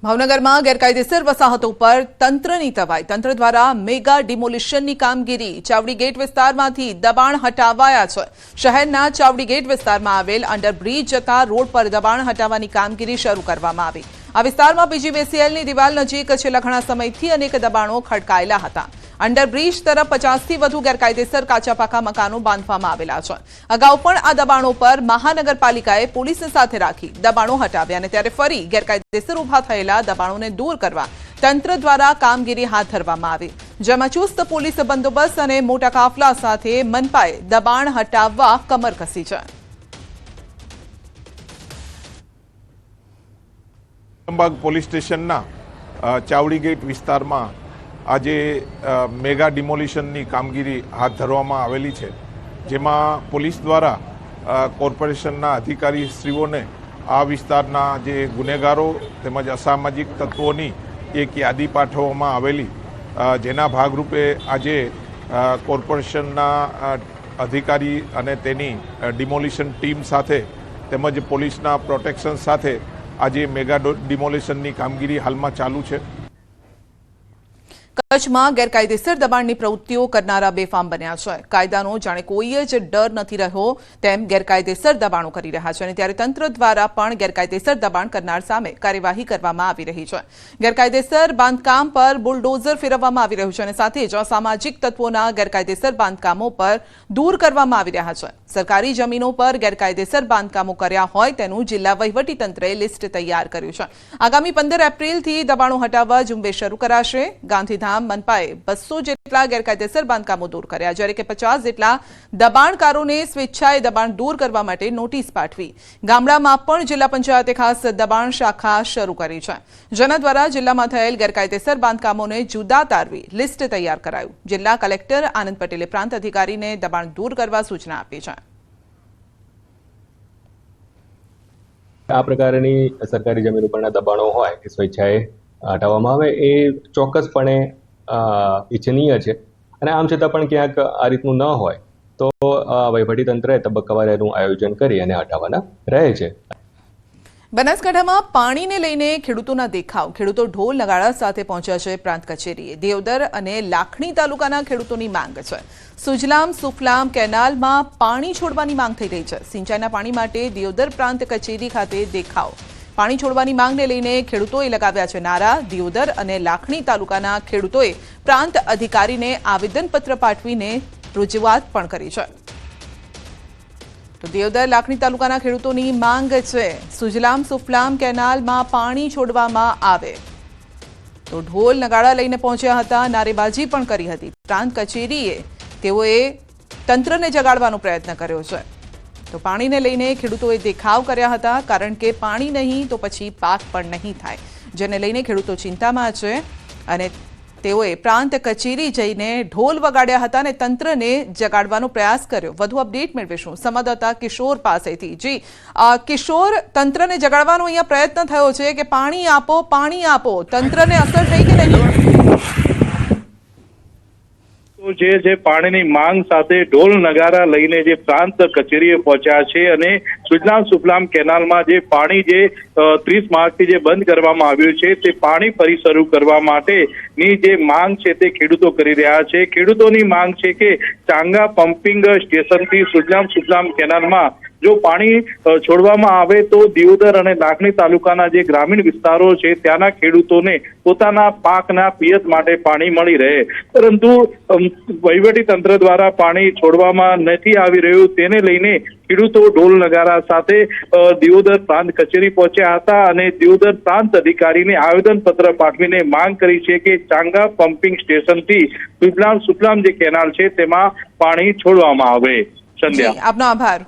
ભાવનગરમાં ગેરકાયદેસર વસાહતો પર તંત્રની તવાઈ. તંત્ર દ્વારા મેગા ડિમોલિશનની કામગીરી. ચાવડી ગેટ વિસ્તારમાંથી દબાણ હટાવાયા છે. શહેરના ચાવડી ગેટ વિસ્તારમાં આવેલ અંડરબ્રિજ જતા રોડ પર દબાણ હટાવવાની કામગીરી શરૂ કરવામાં આવી. આ વિસ્તારમાં પીજીવીસીએલની દિવાલ નજીક છેલ્લા ઘણા સમયથી અનેક દબાણો ખડકાયેલા હતા. અંડરબ્રિજ તરફ 50થી વધુ ગેરકાયદેસર કાચા પાકા મકાનો બાંધવામાં આવેલા છે. અગાઉ પણ આ દબાણો પર મહાનગરપાલિકાએ પોલીસ સાથે રાખી દબાણો હટાવ્યા અને ત્યારે ફરી ગેરકાયદેસર ઉભા થયેલા દબાણોને દૂર કરવા તંત્ર દ્વારા કામગીરી હાથ ધરવામાં આવી, જેમાં ચુસ્ત પોલીસ બંદોબસ્ત અને મોટા કાફલા સાથે મનપાએ દબાણ હટાવવા કમર કસી છે. પોલીસ સ્ટેશનના ચાવડી ગેટ વિસ્તારમાં આજે મેગા ડિમોલિશનની કામગીરી હાથ ધરવામાં આવેલી છે, જેમાં પોલીસ દ્વારા કોર્પોરેશનના અધિકારીશ્રીઓને આ વિસ્તારના જે ગુનેગારો તેમજ અસામાજિક તત્વોની એક યાદી પાઠવવામાં આવેલી, જેના ભાગરૂપે આજે કોર્પોરેશનના અધિકારી અને તેની ડિમોલિશન ટીમ સાથે તેમજ પોલીસના પ્રોટેક્શન સાથે આજે મેગા ડિમોલિશનની કામગીરી હાલમાં ચાલુ છે. કચ્છમાં ગેરકાયદેસર દબાણની પ્રવૃત્તિઓ કરનારા બેફામ બન્યા છે. કાયદાનો જાણે કોઈ જ ડર નથી રહ્યો તેમ ગેરકાયદેસર દબાણો કરી રહ્યા છે અને ત્યારે તંત્ર દ્વારા પણ ગેરકાયદેસર દબાણ કરનાર સામે કાર્યવાહી કરવામાં આવી રહી છે. ગેરકાયદેસર બાંધકામ પર બુલડોઝર ફેરવવામાં આવી રહ્યું છે અને સાથે જ અસામાજિક તત્વોના ગેરકાયદેસર બાંધકામો પર દૂર કરવામાં આવી રહ્યા છે. સરકારી જમીનો પર ગેરકાયદેસર બાંધકામો કર્યા હોય તેનું જિલ્લા વહીવટીતંત્રએ લિસ્ટ તૈયાર કર્યું છે. આગામી 15 એપ્રિલથી દબાણો હટાવવા ઝુંબેશ શરૂ કરાશે. ગાંધીધામ મનપાએ 200 જેટલા ગેરકાયદેસર બાંધકામો દૂર કર્યા, જ્યારે કે 50 જેટલા દબાણકારોને સ્વેચ્છાએ દબાણ દૂર કરવા માટે નોટિસ પાઠવી. ગામડામાં પણ જિલ્લા પંચાયતે ખાસ દબાણ શાખા શરૂ કરી છે, જેના દ્વારા જિલ્લામાં થયેલ ગેરકાયદેસર બાંધકામોને જુદા તારવી લિસ્ટ તૈયાર કરાયું. જિલ્લા કલેક્ટર આનંદ પટેલે પ્રાંત અધિકારીને દબાણ દૂર કરવા સૂચના આપી છે. આ પ્રકારની સરકારી જમીન ઉપરના દબાણો હોય કે સ્વેચ્છાએ હટાવવામાં આવે એ ચોક્કસપણે ઇચ્છનીય છે અને આમ છતાં પણ ક્યાંક આ રીતનું ન હોય તો વહીવટીતંત્રએ તબક્કાવાર એનું આયોજન કરી અને હટાવવાના રહે છે. બનાસકાંઠામાં પાણીને લઈને ખેડૂતોના દેખાવ. ખેડૂતો ઢોલ નગાડા સાથે પહોંચ્યા છે પ્રાંત કચેરીએ. દેવદર અને લાખણી તાલુકાના ખેડૂતોની માંગ છે. સુજલામ સુફલામ કેનાલમાં પાણી છોડવાની માંગ થઈ રહી છે. સિંચાઈના પાણી માટે દેવદર પ્રાંત કચેરી ખાતે દેખાવ. પાણી છોડવાની માંગને લઈને ખેડૂતોએ લગાવ્યા છે નારા. દિયોદર અને લાખણી તાલુકાના ખેડૂતોએ પ્રાંત અધિકારીને આવેદનપત્ર પાઠવીને રજૂઆત પણ કરી છે. તો દિયોદર લાખણી તાલુકાના ખેડૂતોની માંગ છે સુજલામ સુફલામ કેનાલમાં પાણી છોડવામાં આવે. તો ઢોલ નગાડા લઈને પહોંચ્યા હતા, નારેબાજી પણ કરી હતી. પ્રાંત કચેરીએ તેઓએ તંત્રને જગાડવાનો પ્રયત્ન કર્યો છે. તો પાણીને લઈને ખેડૂતોએ દેખાવ કર્યા હતા, કારણ કે પાણી નહીં તો પછી પાક પણ નહીં થાય, જેને લઈને ખેડૂતો ચિંતામાં છે અને તેઓએ પ્રાંત કચેરી જઈને ઢોલ વગાડ્યા હતા અને તંત્રને જગાડવાનો પ્રયાસ કર્યો. વધુ અપડેટ મેળવીશું સંવાદદાતા કિશોર પાસેથી. જી કિશોર, તંત્રને જગાડવાનો અહીંયા પ્રયત્ન થયો છે કે પાણી આપો, પાણી આપો, તંત્રને અસર થઈ કે નહીં? જે પાણીની માંગ સાથે ઢોલ નગારા લઈને જે પ્રાંત કચેરીએ પહોંચ્યા છે અને સુજલામ સુફલામ કેનાલમાં જે પાણી જે 30 માર્ચથી જે બંધ કરવામાં આવ્યું છે તે પાણી ફરી શરૂ કરવા માટેની જે માંગ છે તે ખેડૂતો કરી રહ્યા છે. ખેડૂતોની માંગ છે કે ચાંગા પમ્પિંગ સ્ટેશનથી સુજલામ સુફલામ કેનાલમાં જો પાણી છોડવામાં આવે તો દિયોદર અને લાખણી તાલુકાના જે ગ્રામીણ વિસ્તારો છે ત્યાંના ખેડૂતોને પોતાના પાકના પિયત માટે પાણી મળી રહે, પરંતુ વહીવટી તંત્ર દ્વારા પાણી છોડવામાં નથી આવી રહ્યું. તેને લઈને ખેડૂતો ઢોલ નગારા સાથે દિયોદર પ્રાંત કચેરી પહોંચ્યા હતા અને દિયોદર પ્રાંત અધિકારીને આવેદનપત્ર પાઠવીને માંગ કરી છે કે ચાંગા પમ્પિંગ સ્ટેશનથી સુજલામ સુફલામ જે કેનાલ છે તેમાં પાણી છોડવામાં આવે. સંધ્યા, આપનો આભાર.